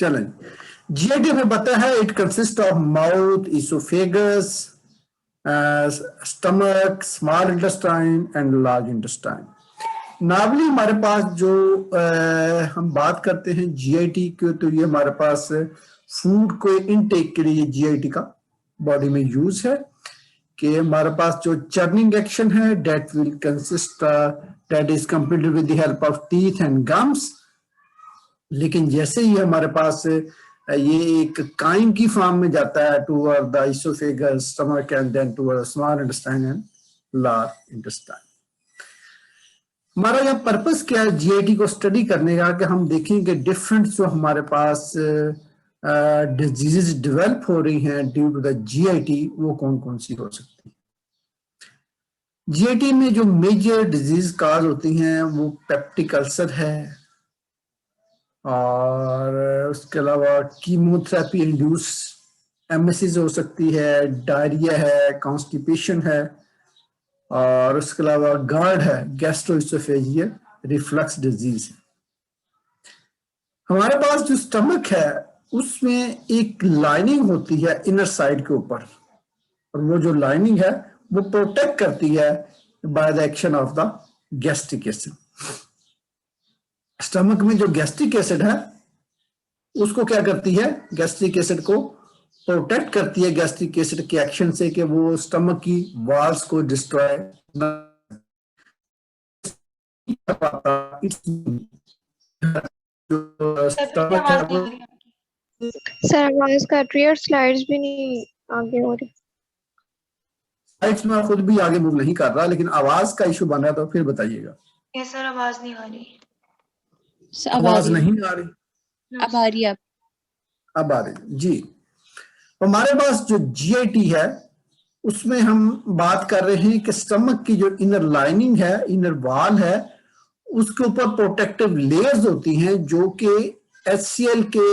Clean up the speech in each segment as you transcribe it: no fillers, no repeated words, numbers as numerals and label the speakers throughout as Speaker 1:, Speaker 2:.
Speaker 1: चलें, जीआईटी हमें पता है it consist of mouth, oesophagus, stomach, small intestine and large intestine. Normally हमारे पास जो हम बात करते हैं जीआईटी के, तो ये हमारे पास फूड को इनटेक के लिए जीआईटी का बॉडी में यूज है कि हमारे पास जो चर्निंग एक्शन है that will consist that is completed with the help of teeth and gums. लेकिन जैसे ही हमारे पास ये एक काइम की फॉर्म में जाता है toward the oesophagus, stomach and then toward small intestine and large intestine. हमारा यह पर्पस क्या है जीआईटी को स्टडी करने का कि हम देखेंगे डिफरेंट जो हमारे पास डिजीजेस डेवलप हो रही हैं ड्यू टू द जीआईटी वो कौन कौन सी हो सकती है। जीआईटी में जो मेजर डिजीज काज होती हैं वो पेप्टिक अल्सर है, और उसके अलावा कीमोथेरेपी इंड्यूस एमएससीज हो सकती है, डायरिया है, कॉन्स्टिपेशन है, और उसके अलावा गार्ड है, गैस्ट्रोइसोफेजियल रिफ्लक्स डिजीज है। हमारे पास जो स्टमक है उसमें एक लाइनिंग होती है इनर साइड के ऊपर, और वो जो लाइनिंग है वो प्रोटेक्ट करती है by the action of the gastric acid. Stomach में जो गैस्ट्रिक एसिड है उसको क्या करती है, गैस्ट्रिक एसिड को प्रोटेक्ट करती है गैस्ट्रिक एसिड के एक्शन से कि वो स्टमक की वॉल्स को डिस्ट्रॉय
Speaker 2: सर आवाज कट रही है और स्लाइड्स भी नहीं आगे हो रही।
Speaker 1: स्लाइड्स में खुद भी आगे मूव नहीं कर रहा, लेकिन आवाज का इशू बन रहा है तो फिर बताइएगा।
Speaker 3: यस सर, आवाज नहीं आ रही।
Speaker 1: आवाज नहीं आ रही,
Speaker 3: अब आ रही है।
Speaker 1: अब आ रही जी। हमारे पास जो जीआईटी है उसमें हम बात कर रहे हैं कि स्टमक की जो इनर लाइनिंग है, इनर वॉल है, उसके ऊपर प्रोटेक्टिव लेयर्स होती हैं जो कि एचसीएल के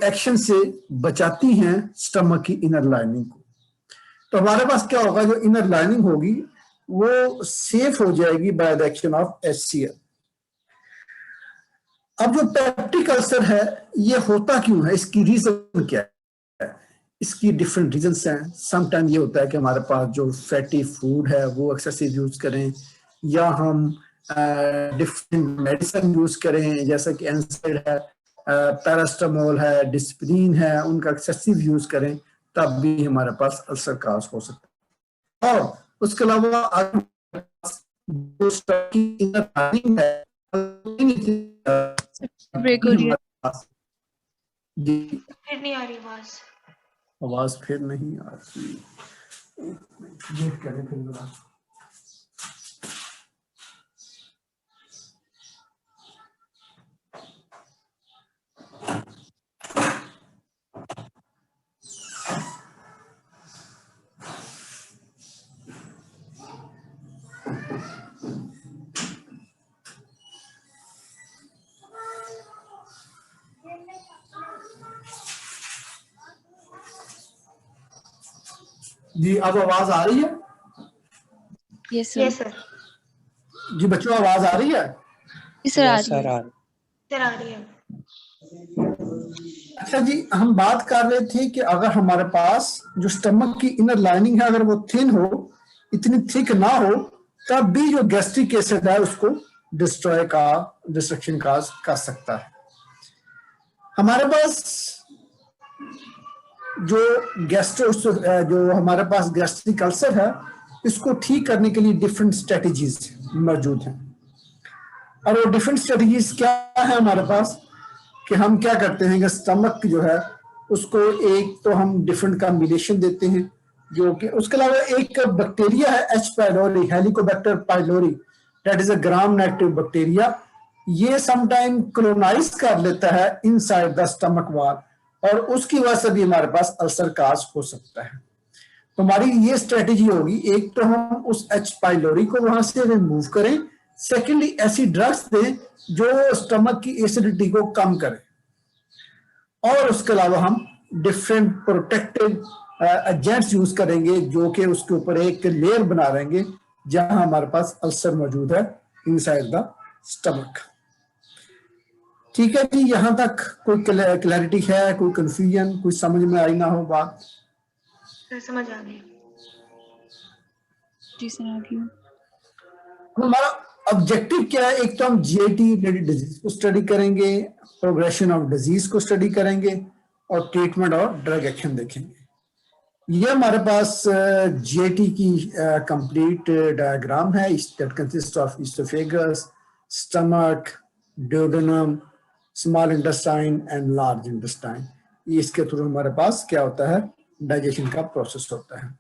Speaker 1: एक्शन से बचाती हैं स्टमक की इनर लाइनिंग को। तो हमारे पास क्या होगा, जो इनर लाइनिंग होगी वो सेफ हो जाएगी by the action of HCL. अब जो पेप्टिक अल्सर है ये होता क्यों है, इसकी रीजन क्या है? इसकी डिफरेंट रीजंस हैं। समटाइम ये होता है कि हमारे पास जो फैटी फूड है वो एक्सेसिव यूज करें, या हम डिफरेंट मेडिसिन यूज करें जैसे कि एनसाइड है, पैरास्टामोल है, डिस्प्रिन है, उनका एक्सेसिव यूज करें, तब भी हमारे पास अल्सर काज हो सकता है। और उसके अलावा जो
Speaker 3: ब्रेक हो रही है,
Speaker 1: जी
Speaker 3: फिर नहीं आ रही आवाज।
Speaker 1: आवाज फिर नहीं आ रही, वेट करें फिर जरा। जी अब आवाज आ रही है?
Speaker 3: Yes
Speaker 4: yes
Speaker 3: sir.
Speaker 4: सर।
Speaker 1: जी बच्चों आवाज आ रही है?
Speaker 3: सर आ रही है।
Speaker 4: सर आ रही है।
Speaker 1: अच्छा जी, हम बात कर रहे थे कि अगर हमारे पास जो स्टमक की इनर लाइनिंग है अगर वो थिन हो, इतनी थिक ना हो, तब भी जो गैस्ट्रिक एसिड है उसको डिस्ट्रक्शन काज कर सकता है। हमारे पास जो हमारे पास गैस्ट्रिक अल्सर है इसको ठीक करने के लिए डिफरेंट स्ट्रेटजीज मौजूद हैं, और वो डिफरेंट स्ट्रेटजीज क्या है हमारे पास कि हम क्या करते हैं कि स्टमक जो है उसको एक तो हम डिफरेंट कॉम्बिनेशन देते हैं, जो कि उसके अलावा एक बैक्टीरिया है H pylori, Helicobacter pylori, that is a gram negative bacteria. ये समटाइम कोलोनाइज कर लेता है इनसाइड द स्टमक वॉल, और उसकी वजह से भी हमारे पास अल्सर काज हो सकता है। तो हमारी ये स्ट्रेटेजी होगी, एक तो हम उस एच पाइलोरी को वहां से रिमूव करें, सेकेंडली ऐसी ड्रग्स दें जो स्टमक की एसिडिटी को कम करें, और उसके अलावा हम डिफरेंट प्रोटेक्टिव एजेंट्स यूज करेंगे जो कि उसके ऊपर एक लेयर बना देंगे जहां हमारे पास अल्सर मौजूद है इनसाइड द स्टमक। ठीक है जी, यहाँ तक कोई क्लैरिटी है, कोई कंफ्यूजन, कोई समझ में आई ना हो बात?
Speaker 4: सर समझ आ गई।
Speaker 3: जी सर आ गई।
Speaker 1: हमारा ऑब्जेक्टिव क्या है? एक तो हम जीआईटी रिलेटेड डिजीज को स्टडी करेंगे, प्रोग्रेशन ऑफ डिजीज को स्टडी करेंगे, और ट्रीटमेंट और ड्रग एक्शन देखेंगे। ये हमारे पास जीआईटी की कंप्लीट डायग्राम है, that consist of oesophagus, stomach, duodenum, small intestine and large intestine. इसके थ्रू हमारे पास क्या होता है? डाइजेशन का प्रोसेस होता है।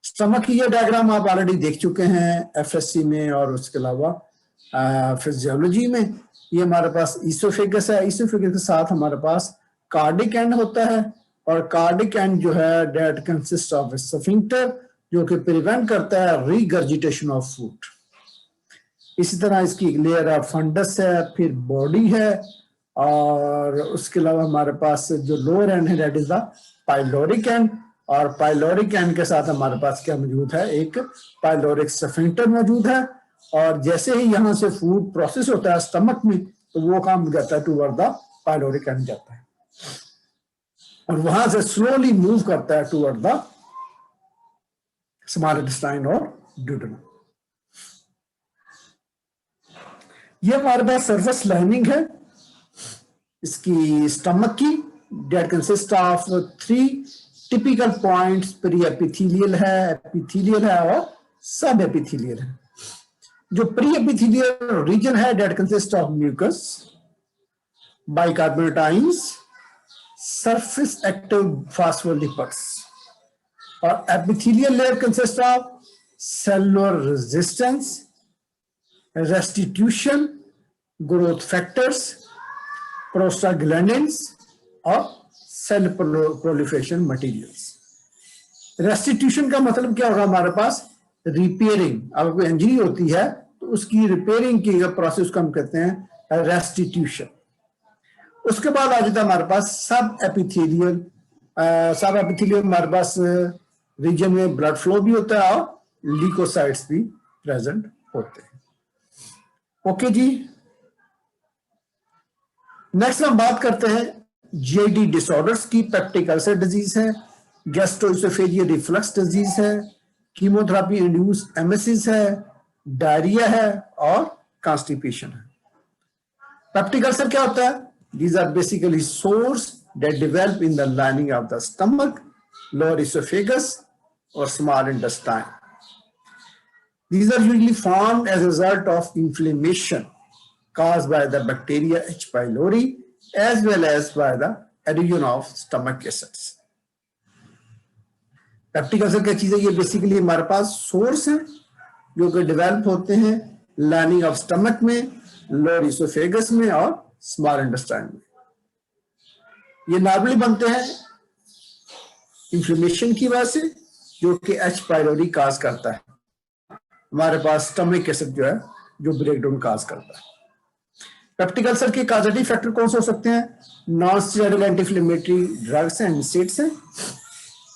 Speaker 1: स्टमक की ये डायग्राम आप ऑलरेडी देख चुके हैं एफएससी में, और उसके अलावा फिजियोलॉजी में। ये हमारे पास इसोफेगस है, इसोफेगस के साथ हमारे पास कार्डिक एंड होता है, और कार्डिक एंड जो है दैट कंसिस्ट ऑफ स्फिंक्टर, जो कि प्रिवेंट करता है रीगर्जिटेशन ऑफ फूड। इसी तरह इसकी लेयर ऑफ फंडस है, फिर बॉडी है, और उसके अलावा हमारे पास जो लोअर एंड है that is the pyloric and, और पाइलोरिक एंड के साथ हमारे पास क्या मौजूद है? एक पाइलोरिक स्फिंक्टर मौजूद है। और जैसे ही यहाँ से फूड प्रोसेस होता है स्टमक में, तो वो काम जाता है टूवर्ड द पाइलोरिक एंड जाता है, और वहां से स्लोली मूव करता है टूवर्ड द स्मॉल इंटेस्टाइन और ड्यूडेनम। ये हमारे पास सरफेस लाइनिंग है इसकी स्टमक की, that consist of 3 typical points. Pre epithelial है, एपिथेलियल है, और सब एपिथेलियल है। जो प्री एपिथेलियल रीजन है that consist of mucus, bicarbonate ions, surface active phospholipids, और epithelial layer consist of cellular resistance, restitution, growth factors, prostaglandins, और cell proliferation materials. Restitution का मतलब क्या होगा? हमारे पास रिपेयरिंग, अगर कोई इंजरी होती है तो उसकी रिपेयरिंग की प्रोसेस को हम कहते हैं रेस्टिट्यूशन। उसके बाद आ जाता है हमारे पास सब एपिथेलियल। सब एपिथेलियल हमारे पास रीजन में ब्लड फ्लो भी होता है, और ल्यूकोसाइट्स भी प्रेजेंट होते हैं। ओके जी, नेक्स्ट हम बात करते हैं जीआईटी डिसऑर्डर्स की। पेप्टिक अल्सर डिजीज है, गैस्ट्रोइसोफेजियल रिफ्लक्स डिजीज है, कीमोथेरेपी इंड्यूस्ड एमएसएस है, डायरिया है, और कॉन्स्टिपेशन है। पेप्टिक अल्सर क्या होता है? These are basically sores that develop in the lining of the stomach, lower oesophagus, और small intestine. These are usually formed as a result of inflammation caused by the bacteria H. pylori as well as by the adhesion of stomach acids. Peptic ulcer क्या चीज है? ये basically हमारे पास source है जो कि develop होते हैं लाइनिंग ऑफ स्टमक में, लोअर इसोफेगस में, और स्मॉल इंटेस्टाइन में। ये नॉर्मली बनते हैं इंफ्लेमेशन की वजह से, जो कि एच पाइलोरी काज करता है। हमारे पास स्टमक एसिड जो है जो ब्रेकडाउन काज करता है। पेप्टिक अल्सर के काजेटिव फैक्टर कौन से हो सकते हैं? Non steroidal anti inflammatory drugs and acids हैं,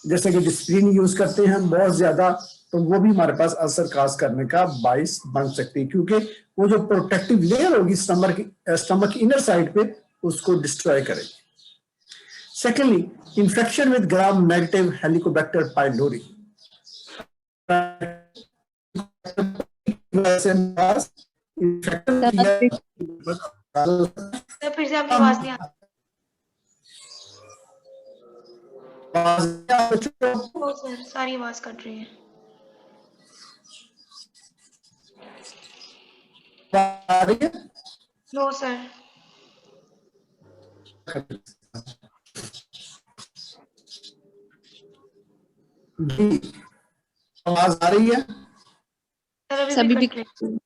Speaker 1: जैसे कि डिस्प्रिन यूज करते हैं हम बहुत ज्यादा, तो वो भी हमारे पास अल्सर काज करने का बाइस बन सकती है, क्योंकि वो जो प्रोटेक्टिव लेयर होगी स्टमक इनर साइड पे, उसको डिस्ट्रॉय करेगी। Secondly, infection with gram negative Helicobacter pylori.
Speaker 4: Sir फिर से आपकी आवाज नहीं आ रही। सर सारी आवाज कट रही है। No sir.
Speaker 1: जी, आवाज आ रही है?
Speaker 4: सर अभी
Speaker 3: सभी
Speaker 4: भी
Speaker 3: भी
Speaker 4: कट रही है।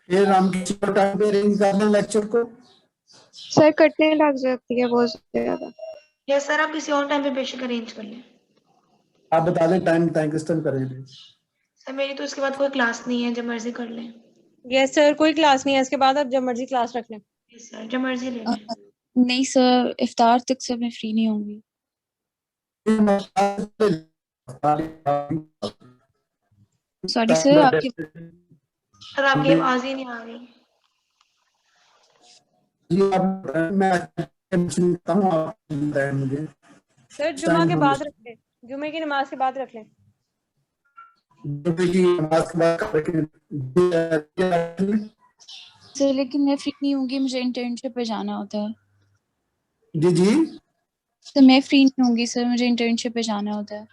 Speaker 1: फिर हम किसी टाइम पे अरेंज करना लेक्चर को।
Speaker 2: सर कटने लग जाती है बहुत ज्यादा।
Speaker 4: यस सर, आप किसी और टाइम पे बेशक अरेंज कर लें।
Speaker 1: आप बता दें टाइम किस टाइम करेंगे?
Speaker 4: सर मेरी तो इसके बाद कोई क्लास नहीं है, जब मर्जी कर लें।
Speaker 5: यस सर, कोई क्लास नहीं है इसके बाद, आप जब मर्जी क्लास रख लें।
Speaker 4: यस सर, जब मर्जी ले लें।
Speaker 3: नहीं सर, इफ्तार तक सर मैं फ्री नहीं होंगी। सॉरी सर, आपकी
Speaker 4: सर आपकी आवाज ही नहीं आ रही।
Speaker 1: जी आप मैं सुनता हूँ, आप बताएं मुझे।
Speaker 5: सर जुमा के बाद रख लें, जुमे की नमाज के बाद रख लें।
Speaker 1: की नमाज के बाद
Speaker 3: सर लेकिन मैं फ्री नहीं होंगी, मुझे इंटर्नशिप पे जाना होता है।
Speaker 1: जी जी
Speaker 3: तो मैं फ्री नहीं होंगी सर, मुझे इंटर्नशिप पे जाना होता है।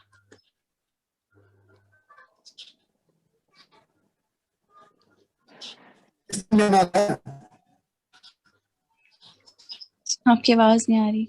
Speaker 3: आपकी आवाज नहीं आ रही।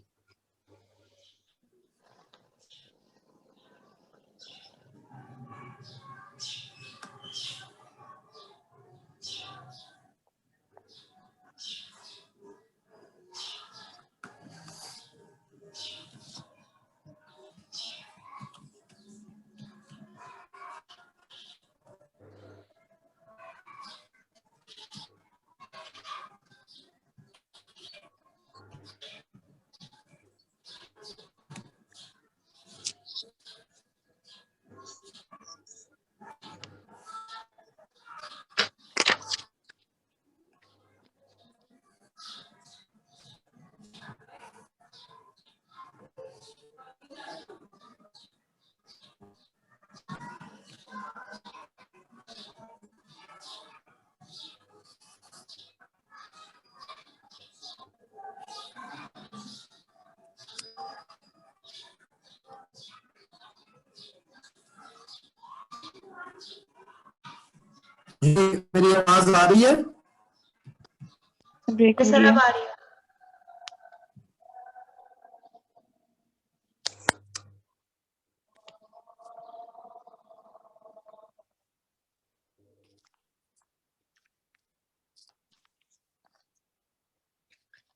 Speaker 1: जी मेरी आवाज आ रही है?
Speaker 3: ब्रेक हो
Speaker 4: सर
Speaker 3: रही है।
Speaker 4: अब आ रही है।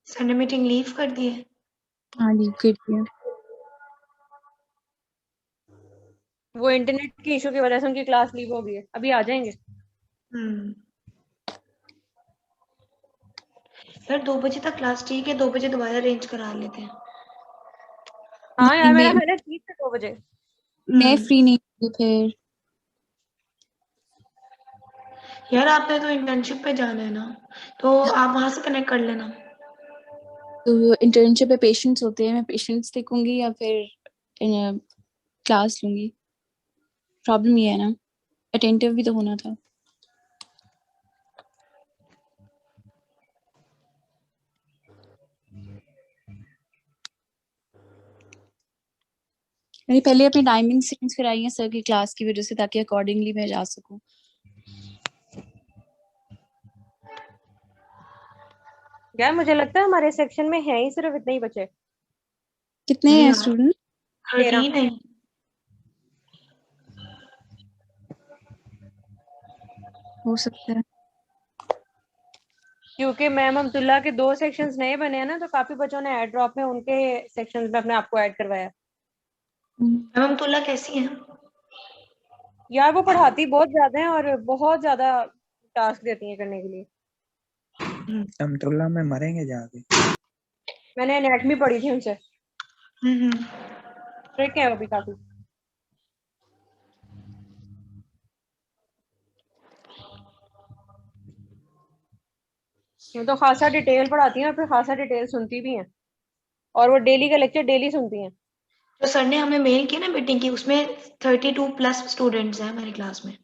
Speaker 4: सर ने मीटिंग लीव कर दी है।
Speaker 3: हाँ लीव कर दिया।
Speaker 5: वो इंटरनेट की इशू की वजह से उनकी क्लास लीव हो गई है, अभी आ जाएंगे।
Speaker 4: सर 2 बजे तक क्लास ठीक है, 2 बजे दोबारा अरेंज करा लेते हैं।
Speaker 5: हाँ यार
Speaker 3: नहीं,
Speaker 5: मैंने ठीक है 2 बजे।
Speaker 3: मैं फ्री नहीं होंगी फिर।
Speaker 4: यार आपने तो इंटर्नशिप पे जाना है ना, तो आप वहां से कनेक्ट कर लेना।
Speaker 3: तो इंटर्नशिप पे पेशेंट्स होते हैं, मैं पेशेंट्स देखूंगी या फिर क्लास लूंगी। प्रॉब्लम ये है ना, अटेंटिव भी तो होना था। मैंने पहले अपनी टाइमिंग चेंज कराई है सर की क्लास की वजह से, ताकि अकॉर्डिंगली मैं जा सकूं।
Speaker 5: यार मुझे लगता है हमारे सेक्शन में है ही सिर्फ इतने ही बच्चे।
Speaker 3: कितने
Speaker 4: नहीं
Speaker 3: हैं
Speaker 4: यार,
Speaker 3: स्टूडेंट?
Speaker 4: 13 है।
Speaker 3: हो सकता है।
Speaker 5: क्योंकि मैम अब्दुल्ला के 2 सेक्शंस नए बने हैं ना, तो काफी बच्चों ने एड ड्रॉप में उनके सेक्शंस में अपने आप को ऐड करवाया।
Speaker 4: मैम तुला कैसी है?
Speaker 5: यार वो पढ़ाती बहुत ज्यादा है और बहुत ज्यादा टास्क देती है करने के लिए।
Speaker 6: अमतुल्ला में मरेंगे जाके।
Speaker 5: मैंने एनाटमी पढ़ी थी उनसे।
Speaker 4: हम्म।
Speaker 5: ट्रिक है वो भी काफी। वो तो खासा डिटेल पढ़ाती हैं और फिर खासा डिटेल सुनती भी हैं, और वो डेली का लेक्चर डेली सुनती हैं।
Speaker 4: जो सर ने हमें मेल किया ना मीटिंग की, उसमें 32 प्लस स्टूडेंट्स हैं हमारी क्लास में,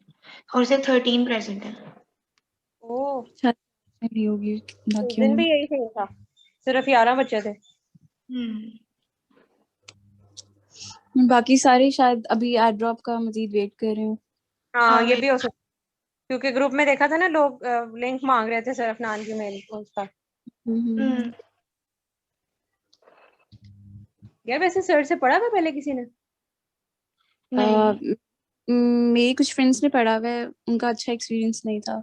Speaker 4: और सिर्फ 13 प्रेजेंट हैं।
Speaker 5: ओह,
Speaker 3: शायद नहीं होगी
Speaker 5: उस
Speaker 3: बाकियों
Speaker 5: दिन
Speaker 3: में।
Speaker 5: भी यही सीन था, सिर्फ 11 बच्चे थे।
Speaker 3: बाकी सारे शायद अभी एड ड्रॉप का मजीद वेट कर रहे हो।
Speaker 5: हाँ
Speaker 4: हाँ
Speaker 5: ये भी हो सकता है, क्योंकि ग्रुप में देखा था ना, लोग लिंक मांग रहे थे सिर्फ नान की मेल उसका।
Speaker 4: हम्म।
Speaker 5: यार वैसे सर से पढ़ा था पहले किसी ने?
Speaker 3: अह,
Speaker 4: नहीं।
Speaker 3: मेरे कुछ फ्रेंड्स ने पढ़ा हुआ है, उनका अच्छा एक्सपीरियंस नहीं था।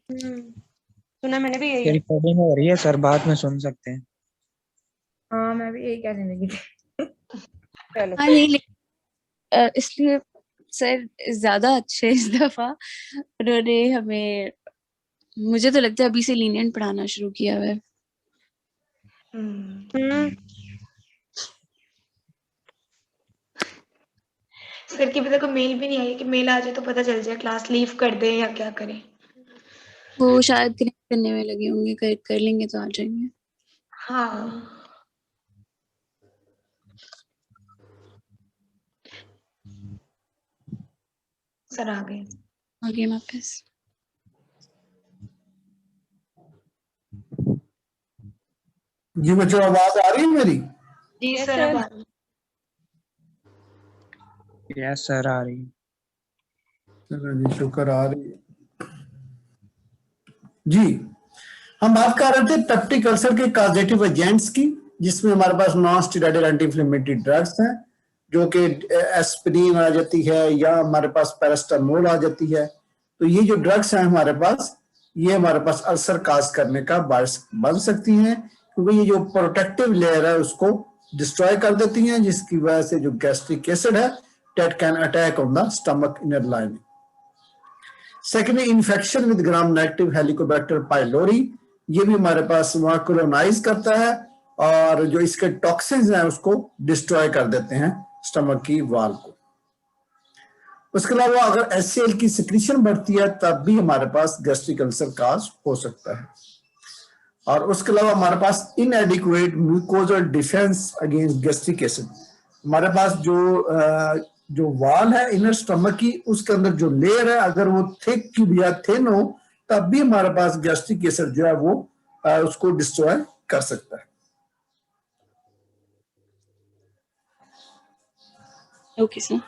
Speaker 5: सुना मैंने भी यही
Speaker 6: ये
Speaker 5: है।
Speaker 6: रिकॉर्डिंग हो रही है सर, बाद में सुन सकते हैं।
Speaker 7: हाँ मैं भी यही कहने लगी थी।
Speaker 5: चलो
Speaker 3: हाँ नहीं इसलिए सर ज्यादा अच्छे इस दफा उन्होंने हमें, मुझे तो लगता है अभी से लीनियंट पढ़ाना शुरू किया हुआ है।
Speaker 4: सर की अभी तक मेल भी नहीं आई कि मेल आ जाए तो पता चल जाए क्लास लीव कर दे या क्या करें।
Speaker 3: वो शायद कनेक्ट करने में लगे होंगे, कर लेंगे तो आ जाएंगे।
Speaker 4: हाँ सर आ गए।
Speaker 3: आगे वापस।
Speaker 1: जी बच्चों, आवाज आ रही है मेरी?
Speaker 4: जी
Speaker 5: Yes,
Speaker 4: सर
Speaker 5: sir.
Speaker 4: अब आ रही।
Speaker 6: यस सर आ रही।
Speaker 1: चलो जी, शुक्र आ रही है। जी, हम बात कर रहे थे पेप्टिक अल्सर के कॉजेटिव एजेंट्स की, जिसमें हमारे पास non steroidal anti inflammatory drugs हैं, जो कि एस्पिरिन आ जाती है या हमारे पास पैरास्टामोल आ जाती है। तो ये जो ड्रग्स हैं हमारे पास, ये हमारे पास अल्सर काज करने का बायस बन सकती हैं, क्योंकि ये जो प्रोटेक्टिव लेयर है उसको डिस्ट्रॉय कर देती हैं, जिसकी वजह से जो गैस्ट्रिक एसिड है that can attack on the stomach inner lining. Secondly, infection with gram negative Helicobacter pylori, ये भी हमारे पास वहां कोलोनाइज करता है और जो इसके टॉक्सिन्स हैं उसको डिस्ट्रॉय कर देते हैं स्टमक की वाल को। उसके अलावा अगर HCl की सिक्रीशन बढ़ती है तब भी हमारे पास गैस्ट्रिक अल्सर काज हो सकता है। और उसके अलावा हमारे पास inadequate mucosal defence against gastric acid, हमारे पास जो वाल है इनर स्टमक की, उसके अंदर जो लेयर है अगर वो थिक की या थिन हो तब भी हमारे पास गैस्ट्रिक एसिड जो है वो उसको डिस्ट्रॉय कर सकता है।
Speaker 3: Okay sir.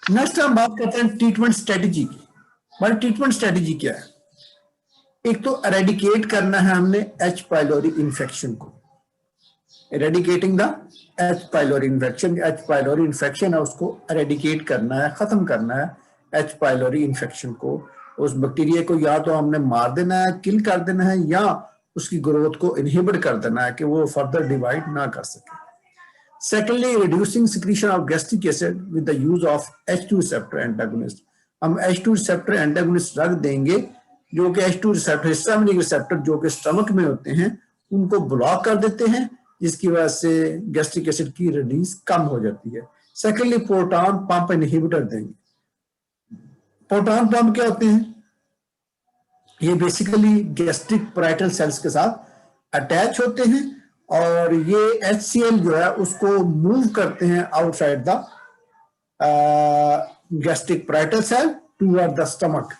Speaker 1: नेक्स्ट हम बात करते हैं ट्रीटमेंट स्ट्रेटेजी की। हमारी ट्रीटमेंट स्ट्रेटेजी क्या है? एक तो एरेडिकेट करना है हमने H पाइलोरी इन्फेक्शन को, eradicating the H pylori infection. H pylori infection है उसको एरेडिकेट करना है, खत्म करना है H पाइलोरी इन्फेक्शन को। उस बैक्टीरिया को या तो हमने मार देना है, किल कर देना है, या उसकी ग्रोथ को इनहिबिट कर देना है कि वो फर्दर डिवाइड ना कर सके। Secondly, reducing secretion of gastric acid with the use of H2 receptor antagonist. हम H2 receptor antagonist रख देंगे जो कि H2 receptor, हिस्टामिनिक रिसेप्टर जो कि स्टमक में होते हैं उनको ब्लॉक कर देते हैं, जिसकी वजह से गैस्ट्रिक एसिड की रिलीज कम हो जाती है। सेकेंडली, प्रोटॉन पंप इनहिबिटर देंगे। प्रोटॉन पंप क्या होते हैं? ये बेसिकली गैस्ट्रिक पैराइटल सेल्स के साथ अटैच होते हैं और ये HCl जो है उसको मूव करते हैं outside the gastric parietal cell toward the stomach.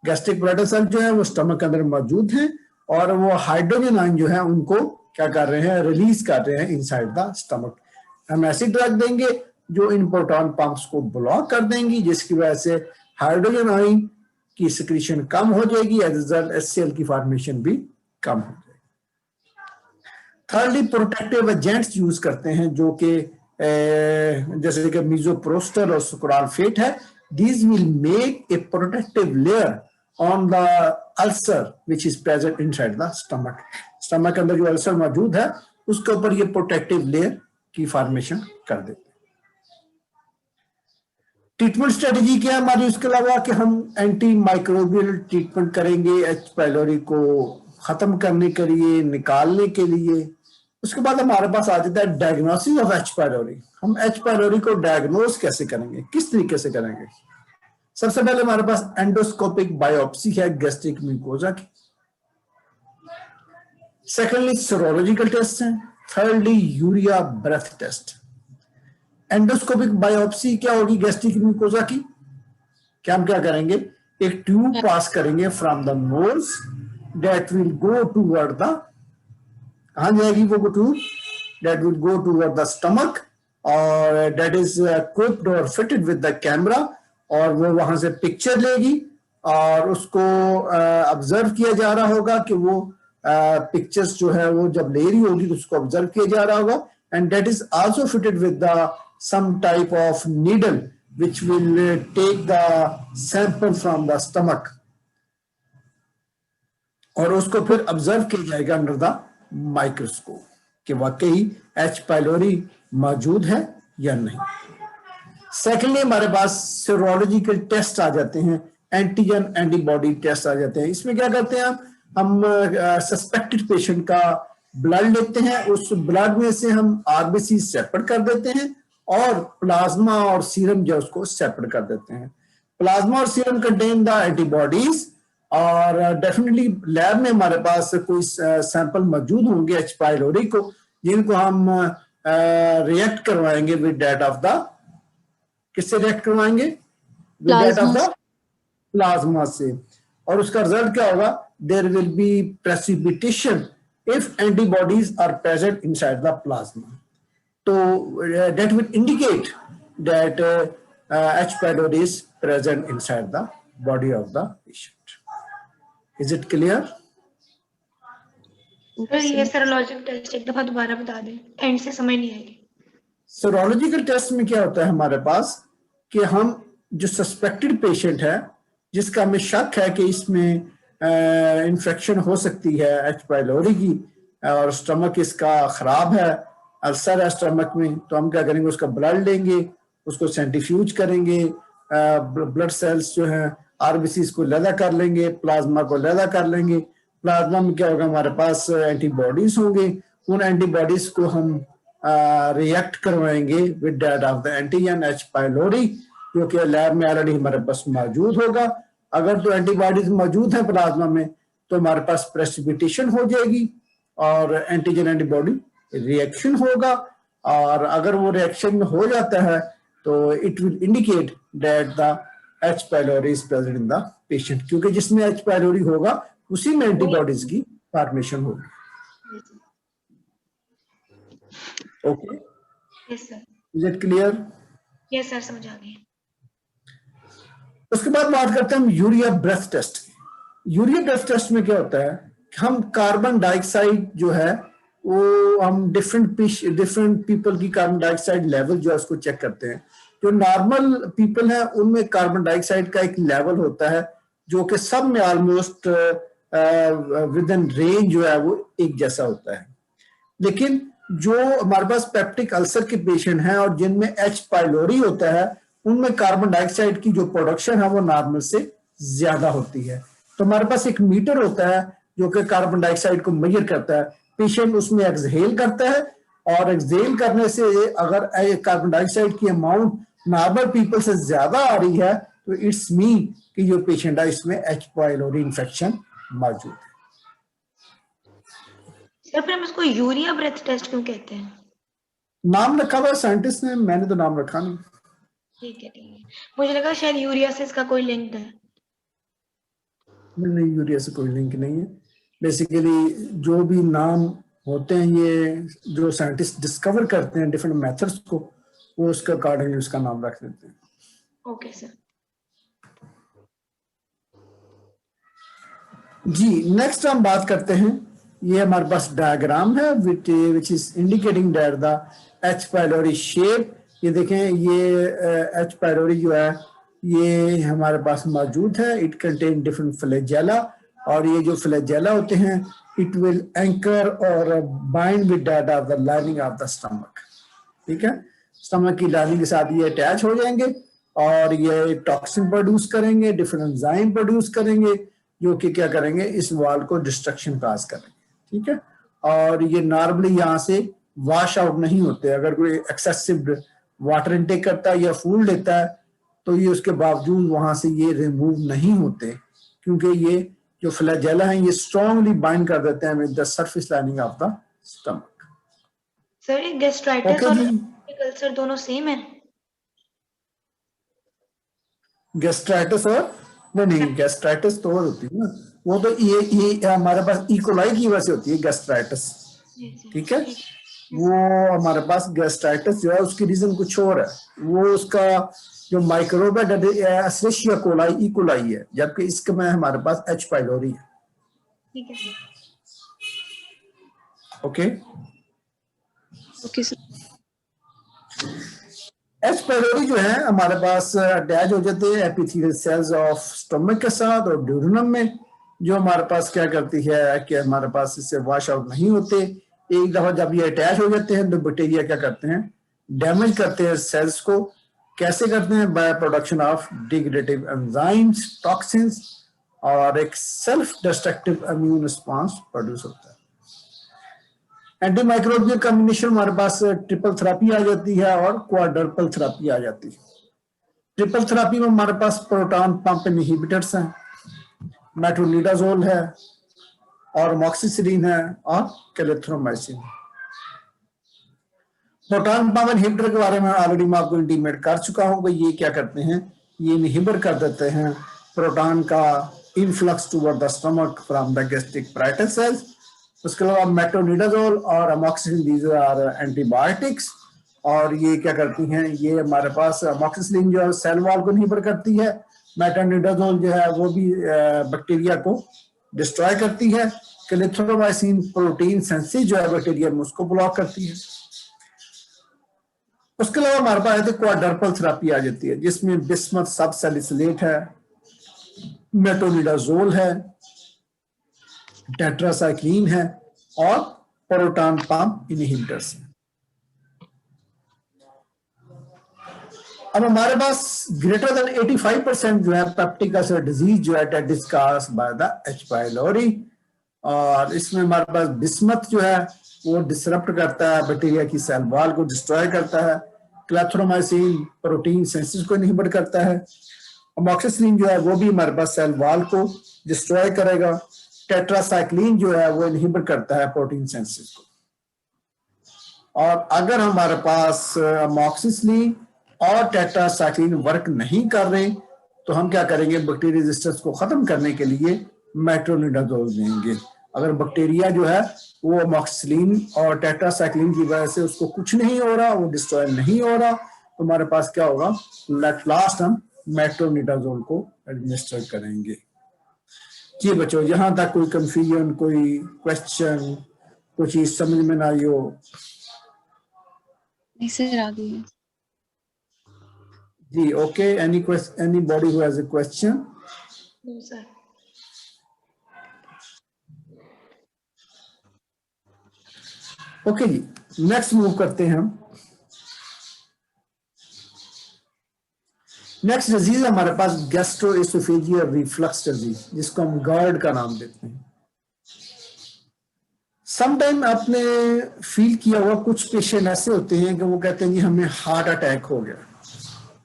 Speaker 1: Gastric parietal cell जो है वो स्टमक के अंदर मौजूद हैं और वो हाइड्रोजन आयन जो है उनको क्या कर रहे हैं? रिलीज कर रहे हैं इनसाइड द स्टमक। हम ऐसी ड्रग देंगे जो इन प्रोटॉन पंप्स को ब्लॉक कर देंगी, जिसकी वजह से हाइड्रोजन आयन की सिक्रीशन कम हो जाएगी, एज रिजल्ट HCl की फॉर्मेशन भी कम हो जाएगी। थर्डली, प्रोटेक्टिव एजेंट्स यूज करते हैं जो कि जैसे कि मीजोप्रोस्टर और सुक्रालफेट है। These will make a protective layer on the ulcer which is present inside the stomach. Stomach के अंदर जो अल्सर मौजूद है उसके ऊपर ये प्रोटेक्टिव लेयर की फॉर्मेशन कर देते हैं। ट्रीटमेंट स्ट्रेटेजी क्या है हमारी? उसके अलावा कि हम एंटी माइक्रोबियल ट्रीटमेंट करेंगे H पाइलोरी को खत्म करने के लिए, निकालने के लिए। उसके बाद हमारे पास आ जाता है डायग्नोसिस ऑफ H पाइलोरी। हम H पाइलोरी को डायग्नोस कैसे करेंगे, किस तरीके से करेंगे? सबसे पहले हमारे पास एंडोस्कोपिक बायोप्सी है गैस्ट्रिक म्यूकोजा की। सेकेंडली, सेरोलॉजिकल टेस्ट हैं। Thirdly, urea breath test. Endoscopic biopsy क्या होगी गैस्ट्रिक म्यूकोजा की? क्या हम क्या करेंगे? एक ट्यूब पास करेंगे from the nose, that will go toward the, कहाँ जाएगी वो tube? that will go toward the stomach और that is equipped or fitted with the camera, और वो वहां से पिक्चर लेगी और उसको ऑब्जर्व किया जा रहा होगा कि वो पिक्चर्स जो है वो जब ले रही होगी तो उसको ऑब्जर्व किया जा रहा होगा। and that is also fitted with the some type of needle which will take the sample from the stomach और उसको फिर ऑब्जर्व किया जाएगा अंडर द माइक्रोस्कोप कि वाकई H पाइलोरी मौजूद है या नहीं। सेकेंडली, हमारे पास सेरोलॉजिकल टेस्ट आ जाते हैं, एंटीजन एंटीबॉडी टेस्ट आ जाते हैं। इसमें क्या करते हैं? हम सस्पेक्टेड पेशेंट का ब्लड लेते हैं, उस ब्लड में से हम RBC सेपरेट कर देते हैं और प्लाज्मा और सीरम जो उसको सेपरेट कर देते हैं। प्लाज्मा और सीरम कंटेन द एंटीबॉडीज और डेफिनेटली लैब में हमारे पास कोई सैंपल मौजूद होंगे एच पाइलोरी को, जिनको हम रिएक्ट करवाएंगे विद डेट ऑफ द, किससे रिएक्ट करवाएंगे? With that of the plasma से। और उसका रिजल्ट क्या होगा? There will be precipitation if antibodies are present inside the plasma. तो that will indicate that H. pylori is present inside the body of the patient. Is it clear?
Speaker 4: Sir ये serological test एक दफा दोबारा बता दें, and से समझ नहीं आएगी।
Speaker 1: सेरोलॉजिकल टेस्ट में क्या होता है हमारे पास कि हम जो सस्पेक्टेड पेशेंट है, जिसका हमें शक है कि इसमें इन्फेक्शन हो सकती है एच पाइलोरी की, और स्टमक इसका खराब है, अल्सर है स्टमक में, तो हम क्या करेंगे? उसका ब्लड लेंगे, उसको सेंट्रीफ्यूज करेंगे, ब्लड सेल्स जो हैं आरबीसी को लैदा कर लेंगे, प्लाज्मा को लैदा कर लेंगे। प्लाज्मा में क्या होगा? हमारे पास एंटीबॉडीज होंगे, उन एंटीबॉडीज को हम रिएक्ट करवाएंगे with that of the antigen H pylori, जो कि लैब में ऑलरेडी हमारे पास मौजूद होगा। अगर तो एंटीबॉडीज मौजूद है प्लाज्मा में, तो हमारे पास प्रेसिपिटेशन हो जाएगी और एंटीजन एंटीबॉडी रिएक्शन होगा, और अगर वो रिएक्शन हो जाता है तो it will indicate that the H pylori is present in the patient, क्योंकि जिसमें एच पाइलोरी होगा उसी में एंटीबॉडीज की फॉर्मेशन होगी। Okay,
Speaker 4: yes sir.
Speaker 1: Is it clear?
Speaker 4: Yes sir, समझ आ गई।
Speaker 1: उसके बाद बात करते हैं हम urea breath test. Urea breath test में क्या होता है कि हम कार्बन डाइऑक्साइड जो है वो हम डिफरेंट पीपल की कार्बन डाइऑक्साइड लेवल जो है उसको चेक करते हैं। जो नॉर्मल पीपल है उनमें कार्बन डाइऑक्साइड का एक लेवल होता है जो कि सब में ऑलमोस्ट विद इन रेंज जो है वो एक जैसा होता है। लेकिन जो हमारे पास पेप्टिक अल्सर के पेशेंट हैं और जिनमें एच पाइलोरी होता है, उनमें कार्बन डाइऑक्साइड की जो प्रोडक्शन है वो नॉर्मल से ज्यादा होती है। तो हमारे पास एक मीटर होता है जो कि कार्बन डाइऑक्साइड को मेजर करता है। पेशेंट उसमें एक्सहेल करता है, और एक्सहेल करने से अगर कार्बन डाइऑक्साइड की अमाउंट नॉर्मल पीपल से ज्यादा आ रही है तो इट्स मीन कि जो पेशेंट है इसमें एच पाइलोरी इन्फेक्शन मौजूद है।
Speaker 4: सर फिर हम इसको यूरिया ब्रेथ टेस्ट क्यों कहते हैं?
Speaker 1: नाम रखा हुआ साइंटिस्ट ने, मैंने तो नाम रखा नहीं।
Speaker 4: ठीक है ठीक है, मुझे लगा शायद यूरिया से इसका कोई लिंक है।
Speaker 1: नहीं, यूरिया से कोई लिंक नहीं है। बेसिकली जो भी नाम होते हैं ये जो साइंटिस्ट डिस्कवर करते हैं डिफरेंट मेथड्स को, वो उसके अकॉर्डिंगली उसका नाम रख देते हैं।
Speaker 4: Okay sir.
Speaker 1: जी, नेक्स्ट हम बात करते हैं, ये हमारे पास डायग्राम है which is indicating that the H pylori shape. ये देखें, ये एच पाइलोरी जो है ये हमारे पास मौजूद है। इट कंटेन डिफरेंट फ्लैजेला, और ये जो फ्लैजेला होते हैं इट विल एंकर और bind with that of the lining of the stomach. ठीक है, स्टमक की लाइनिंग के साथ ये अटैच हो जाएंगे और ये टॉक्सिन प्रोड्यूस करेंगे, डिफरेंट एंजाइम प्रोड्यूस करेंगे जो कि क्या करेंगे, इस वॉल को डिस्ट्रक्शन काज करेंगे। ठीक है, और ये नॉर्मली यहाँ से वॉश आउट नहीं होते। अगर कोई एक्सेसिव वाटर इनटेक करता है या फूड लेता है तो ये उसके बावजूद वहां से ये रिमूव नहीं होते, क्योंकि ये जो फ्लैजेला है ये स्ट्रांगली बाइंड कर देते हैं with the surface lining of the stomach.
Speaker 4: Sir ये गैस्ट्राइटिस और अल्सर दोनों सेम है?
Speaker 1: गैस्ट्राइटिस और नहीं, गैस्ट्राइटिस तो और होती है ना, वो तो ये हमारे पास इकोलाई की वजह से होती है गैस्ट्राइटिस। ठीक है, वो हमारे पास गैस्ट्राइटिस जो है उसकी रीजन कुछ और है, वो उसका जो माइक्रोब है एस्चेरिचिया कोलाई इकोलाई है, जबकि इसमें हमारे पास एच पाइलोरी है।
Speaker 4: ठीक है।
Speaker 1: Okay
Speaker 3: okay sir.
Speaker 1: H pylori जो है हमारे पास अटैच हो जाते हैं एपिथेलियल सेल्स ऑफ स्टमक के साथ और ड्यूडेनम में, जो हमारे पास क्या करती है कि हमारे पास इससे वॉश आउट नहीं होते। एक दफा जब ये अटैच हो जाते हैं तो बैक्टीरिया क्या करते हैं, डैमेज करते हैं सेल्स को। कैसे करते हैं? By production of degradative enzymes, toxins, और एक self destructive immune response produce होता है। एंटीमाइक्रोबियल कॉम्बिनेशन हमारे पास ट्रिपल थेरेपी आ जाती है और क्वाड्रपल थेरेपी आ जाती है। ट्रिपल थेरेपी में हमारे पास प्रोटॉन पंप इनहिबिटर्स हैं, मेट्रोनिडाजोल है और अमोक्सिसिलिन है और क्लेथ्रोमाइसिन। प्रोटॉन पंप इनहिबिटर के बारे में ऑलरेडी मैं आपको इंटीमेट कर चुका हूं। भाई ये क्या करते हैं, ये इनहिबिट कर देते हैं प्रोटॉन का influx toward the stomach from the gastric parietal cells. उसके अलावा मेट्रोनिडाजोल और अमोक्सिसिलिन दीज आर एंटीबायोटिक्स, और ये क्या करती हैं, ये हमारे पास अमोक्सिसिलिन जो है सेल वॉल को इनहिबिट करती है, मेट्रोनिडाजोल जो है वो भी बैक्टीरिया को डिस्ट्रॉय करती है, क्लेथ्रोमाइसिन प्रोटीन सिंथेसिस जो है बैक्टीरिया में उसको ब्लॉक करती है। उसके अलावा हमारे पास क्वाड्रपल थेरेपी आ जाती है जिसमें बिस्मथ सबसैलिसिलेट है, मेट्रोनिडाजोल है, टेट्रासाइक्लिन है और प्रोटॉन पंप इनहिबिटर्स है। अब हमारे पास ग्रेटर देन 85% जो है पेप्टिक अल्सर डिजीज जो है that is caused by the H. pylori, और इसमें हमारे पास बिस्मथ जो है वो डिसरप्ट करता है बैक्टीरिया की सेल वॉल को डिस्ट्रॉय करता है, क्लेथ्रोमाइसिन प्रोटीन सिंथेसिस को इनहिबिट करता है, अमोक्सिसिलिन जो है वो भी हमारे पास सेल वॉल को डिस्ट्रॉय करेगा, टेट्रासाइक्लिन जो है वो इनहिबिट करता है प्रोटीन सिंथेसिस को। और अगर हमारे पास अमोक्सिसिलिन और टेट्रासाइक्लिन वर्क नहीं कर रहे तो हम क्या करेंगे, बैक्टीरिया रेजिस्टेंस को खत्म करने के लिए मेट्रोनिडाजोल देंगे। अगर बैक्टीरिया जो है वो अमोक्सिसिलिन और टेट्रासाइक्लिन की वजह से उसको कुछ नहीं हो रहा, वो डिस्ट्रॉय नहीं हो रहा, तो हमारे पास क्या होगा, लास्ट हम मेट्रोनिडाजोल को एडमिनिस्टर करेंगे। जी बच्चों, यहां तक कोई कंफ्यूजन, कोई क्वेश्चन, कोई चीज समझ में ना आई हो?
Speaker 3: नहीं सर, आ गई है।
Speaker 1: जी okay, anybody who has a question?
Speaker 4: No, sir.
Speaker 1: Okay जी, नेक्स्ट मूव करते हैं हम। नेक्स्ट डिजीज हमारे पास गैस्ट्रोएसोफेजियल रिफ्लक्स डिजीज, जिसको हम GERD का नाम देते हैं। समटाइम आपने फील किया होगा कुछ पेशेंट ऐसे होते हैं कि वो कहते हैं कि हमें हार्ट अटैक हो गया,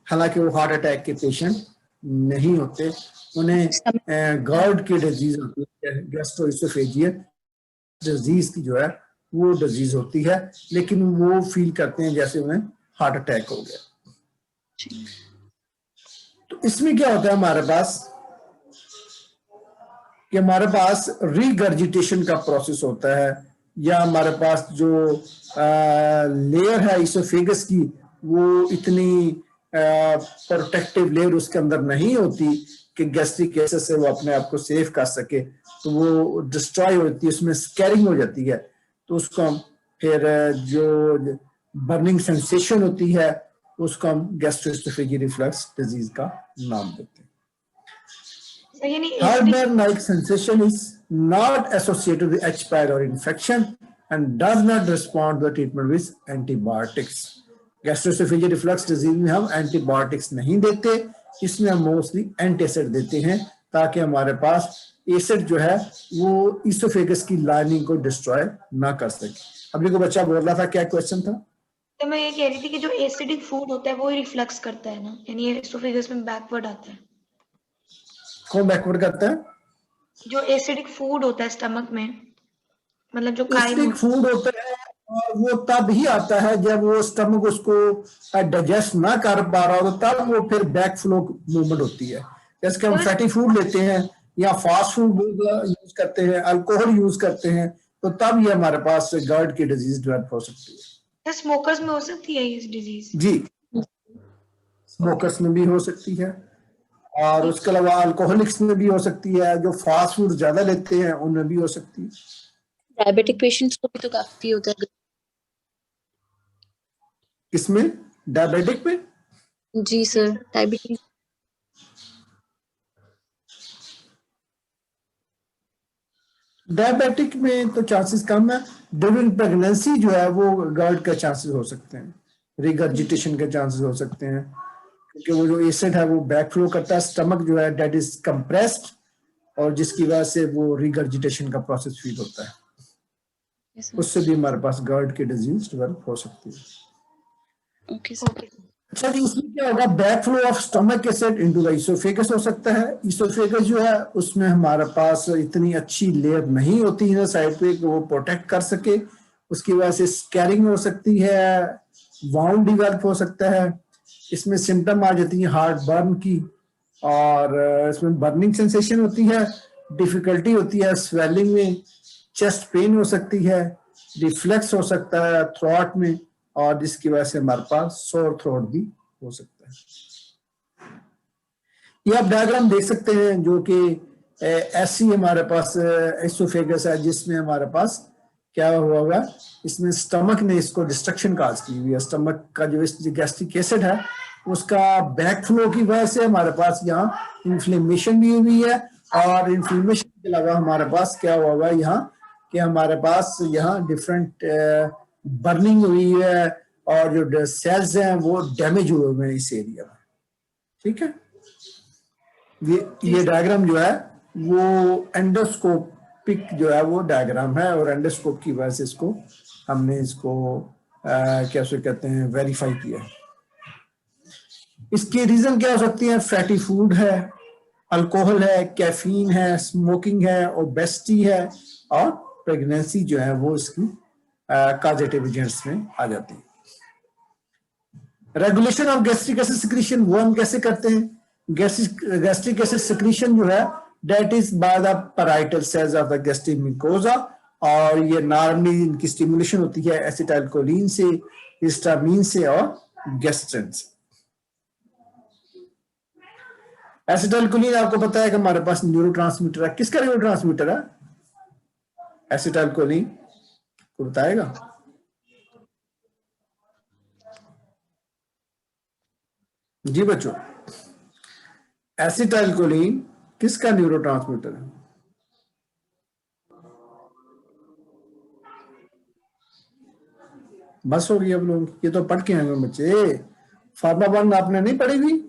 Speaker 1: हालांकि वो हार्ट अटैक के पेशेंट नहीं होते, उन्हें GERD की डिजीज होती है, गैस्ट्रोएसोफेजियल डिजीज की जो है वो डिजीज होती है, लेकिन वो फील करते हैं जैसे उन्हें हार्ट अटैक हो गया। तो इसमें क्या होता है हमारे पास कि हमारे पास रिगर्जिटेशन का प्रोसेस होता है, या हमारे पास जो लेयर है इसोफेगस की वो इतनी प्रोटेक्टिव लेयर उसके अंदर नहीं होती कि गैस्ट्रिक एसिड से वो अपने आप को सेव कर सके, तो वो डिस्ट्रॉय होती है, उसमें स्कैरिंग हो जाती है, तो उसको हम फिर जो बर्निंग सेंसेशन होती है उसको हम गैस्ट्रोएसोफेजियल रिफ्लक्स डिजीज का नाम देते हैं। Heartburn like sensation is not associated with H. pylori infection and does not respond to the treatment with antibiotics. Gastro-oesophageal reflux disease में हम एंटीबायोटिक्स नहीं देते, इसमें हम मोस्टली एंटीएसिड देते हैं ताकि हमारे पास एसिड जो है वो इसोफेगस की लाइनिंग को डिस्ट्रॉय ना कर सके। अभी को बच्चा बोल रहा था, क्या क्वेश्चन था?
Speaker 4: तो मैं ये कह रही थी कि जो एसिडिक फूड होता है वो रिफ्लक्स करता है ना, यानी ये इसोफेगस में बैकवर्ड आता है।
Speaker 1: कौन बैकवर्ड करता है?
Speaker 4: जो एसिडिक फूड होता है स्टमक में, मतलब जो
Speaker 1: एसिडिक फूड होता है और वो तब ही आता है जब वो स्टमक उसको डाइजेस्ट ना कर पा रहा हो, तब वो फिर बैक फ्लो मूवमेंट होती है। जैसे कि हम फैटी फूड लेते हैं या फास्ट फूड यूज करते हैं, अल्कोहल यूज करते हैं, तो तब ये हमारे पास GERD की डिजीज डेवलप हो सकती है।
Speaker 4: स्मोकर्स में हो सकती है ये डिजीज?
Speaker 1: जी, स्मोकर्स में भी हो सकती है, और उसके अलावा अल्कोहलिक्स में भी हो सकती है, जो फास्ट फूड ज्यादा लेते हैं उनमें भी हो सकती है।
Speaker 3: डायबिटिक पेशेंट्स को भी तो काफी होता है।
Speaker 1: किसमें? डायबिटिक में?
Speaker 3: जी सर, डायबिटीज।
Speaker 1: डायबिटिक में तो चांसेस कम है। ड्यूरिंग प्रेगनेंसी जो है वो GERD के चांसेस हो सकते हैं, रिगर्जिटेशन के चांसेस हो सकते हैं, क्योंकि वो जो एसिड है वो बैक फ्लो करता है, स्टमक जो है दैट इज कंप्रेस्ड, और जिसकी वजह से वो रिगर्जिटेशन का प्रोसेस फील होता है, उससे भी हमारे पास GERD की डिजीज डेवलप हो सकती है।
Speaker 3: Okay sir.
Speaker 1: अच्छा जी, इसमें क्या होगा, back flow of stomach acid into the oesophagus हो सकता है। इसोफेगस जो है उसमें हमारे पास इतनी अच्छी लेयर नहीं होती है साइड पे कि वो प्रोटेक्ट कर सके, उसकी वजह से स्कैरिंग हो सकती है, वाउंड डिवेलप हो सकता है, इसमें सिम्टम आ जाती है हार्ट बर्न की, और इसमें बर्निंग सेंसेशन होती है, डिफिकल्टी होती है स्वेलिंग में, चेस्ट पेन हो सकती है, रिफ्लेक्स हो सकता है थ्रोट में, और जिसकी वजह से हमारे पास सोर थ्रोट भी हो सकता है। ये आप डायग्राम देख सकते हैं जो कि ऐसी हमारे पास एसोफेगस है जिसमें हमारे पास क्या हुआ हुआ, इसमें स्टमक ने इसको डिस्ट्रक्शन काज की हुई है। स्टमक का जो गैस्ट्रिक एसिड है उसका बैक फ्लो की वजह से हमारे पास यहाँ इन्फ्लेमेशन भी हुई है, और इन्फ्लेमेशन के अलावा हमारे पास क्या हुआ हुआ है यहाँ कि हमारे पास यहाँ डिफरेंट बर्निंग हुई है, और जो सेल्स हैं वो डैमेज हुए हुए हैं इस एरिया में। ठीक है, ये डायग्राम जो है वो एंडोस्कोपिक जो है वो डायग्राम है, और एंडोस्कोप की वजह से इसको हमने इसको कैसे कहते हैं वेरीफाई किया। इसकी रीजन क्या हो सकती है, फैटी फूड है, अल्कोहल है, कैफीन है, स्मोकिंग है, ओबेसिटी है, और प्रेगनेंसी जो है वो इसकी कॉजेटिव एजेंट्स में आ जाती है। Regulation of gastric acid secretion वो हम कैसे करते हैं, गैस्ट्रिक एसिड सिक्रीशन जो है that is by the parietal cells of the gastric mucosa, और ये नॉर्मली इनकी स्टिमुलेशन होती है एसिटाइलकोलिन से, हिस्टामिन से और गैस्ट्रिन से। एसिटाइलकोलिन आपको पता है कि हमारे पास न्यूरोट्रांसमीटर है, किसका न्यूरोट्रांसमीटर है, एसिटाइलकोलिन को बताएगा, जी बच्चों, एसिटाइलकोलिन किसका न्यूरोट्रांसमीटर है, बस हो गई अब लोगों की, ये तो पढ़ के आए बच्चे, फार्मा वन आपने नहीं पढ़ी हुई,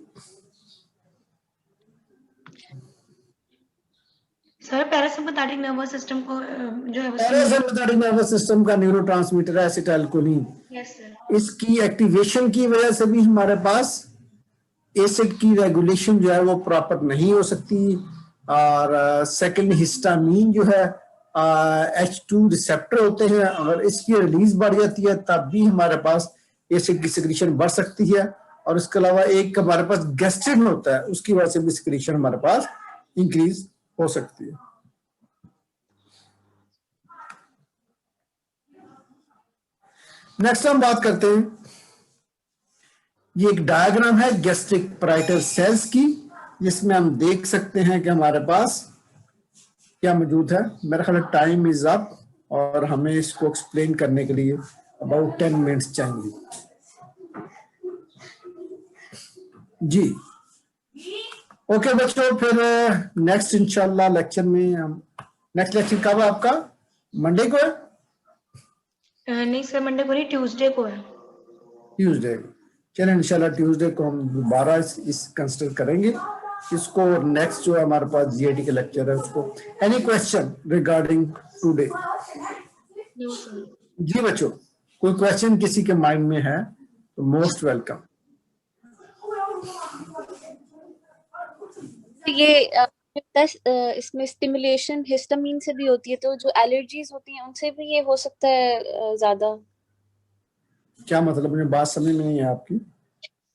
Speaker 4: सर पैरासिम्पैथेटिक नर्वस सिस्टम को जो है
Speaker 1: पैरासिम्पैथेटिक नर्वस सिस्टम का न्यूरोट्रांसमीटर है एसिटाइलकोलिन।
Speaker 4: Yes sir.
Speaker 1: इसकी एक्टिवेशन की वजह से भी हमारे पास एसिड की रेगुलेशन जो है वो प्रॉपर नहीं हो सकती, और सेकंड हिस्टामीन जो है H2 रिसेप्टर होते हैं, अगर इसकी रिलीज बढ़ जाती है तब भी हमारे पास एसिड की सिक्रीशन बढ़ सकती है, और इसके अलावा एक हमारे पास गैस्ट्रिन होता है उसकी वजह से भी सिक्रीशन हमारे पास इंक्रीज हो सकती है। नेक्स्ट हम बात करते हैं, ये एक डायग्राम है गैस्ट्रिक पैराइटल सेल्स की, जिसमें हम देख सकते हैं कि हमारे पास क्या मौजूद है। मेरा ख्याल टाइम इज अप, और हमें इसको एक्सप्लेन करने के लिए अबाउट 10 मिनट्स चाहिए। जी ओके बच्चों, फिर नेक्स्ट इंशाल्लाह लेक्चर में हम, नेक्स्ट लेक्चर कब है आपका, मंडे को है,
Speaker 4: नहीं सर मंडे को नहीं, ट्यूसडे को है।
Speaker 1: ट्यूसडे, चलिए इंशाल्लाह ट्यूसडे को हम दोबारा इस कंसिडर करेंगे इसको। नेक्स्ट जो हमारे पास जीएडी का लेक्चर है उसको, any question regarding today?
Speaker 4: No sir.
Speaker 1: जी बच्चों, कोई क्वेश्चन किसी के माइंड में है तो मोस्ट वेलकम।
Speaker 3: ये इसमें स्टिमुलेशन हिस्टामिन से भी होती है, तो जो एलर्जीज होती हैं उनसे भी ये हो सकता है ज्यादा?
Speaker 1: क्या मतलब, मुझे बात समझ में नहीं है आपकी।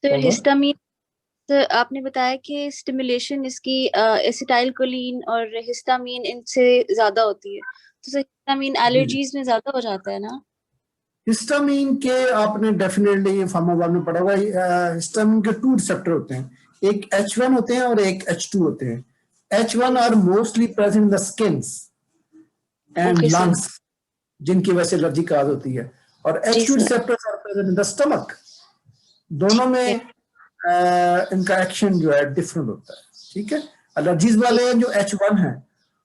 Speaker 3: तो हिस्टामिन, तो आपने बताया कि स्टिमुलेशन इसकी एसिटाइलकोलिन और हिस्टामिन इनसे ज्यादा होती है, तो हिस्टामिन एलर्जीज में ज्यादा हो जाता है ना?
Speaker 1: हिस्टामिन के आपने डेफिनेटली फार्मा वन में पढ़ा होगा, हिस्टामिन के 2 रिसेप्टर होते हैं, एक H1 होते हैं और एक H2 होते हैं। H1 are mostly present in the skins and lungs, जिनकी वजह से एलर्जी काज होती है, और H2 receptors are present in the stomach. दोनों में इनका एक्शन जो है डिफरेंट होता है। ठीक है, एलर्जीज वाले हैं जो H1 है,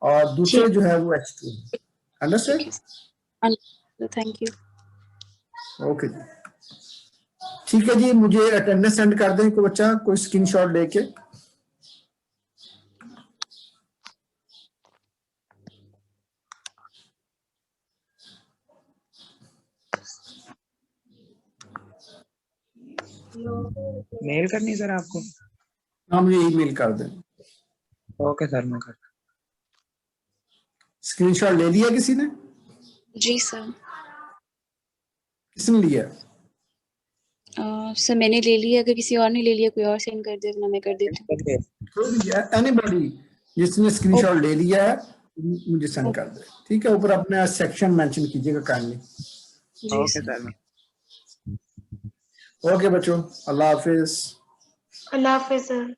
Speaker 1: और दूसरे जो है वो H2 है। अंडरस्टैंड?
Speaker 3: Thank you.
Speaker 1: ओके जी, ठीक है जी, मुझे अटेंडेंस सेंड कर दें कोई बच्चा, कोई स्क्रीनशॉट लेके।
Speaker 6: मेल करनी सर आपको?
Speaker 1: हाँ मुझे ईमेल कर दें।
Speaker 6: ओके सर, मैं कर।
Speaker 1: स्क्रीनशॉट ले लिया किसी ने?
Speaker 3: जी सर।
Speaker 1: किसने लिया?
Speaker 3: सर मैंने ले लिया, अगर किसी और ने ले लिया कोई और सेंड कर दे, ना मैं कर देती हूँ।
Speaker 1: एनीबॉडी जिसने स्क्रीनशॉट ले लिया है मुझे सेंड कर दे, ठीक है? ऊपर अपना सेक्शन मेंशन कीजिएगा काइंडली।
Speaker 3: जी
Speaker 6: ओके
Speaker 3: सर।
Speaker 6: सर।
Speaker 1: ओके बच्चों, अल्लाह हाफिज।
Speaker 4: अल्लाह हाफिज सर।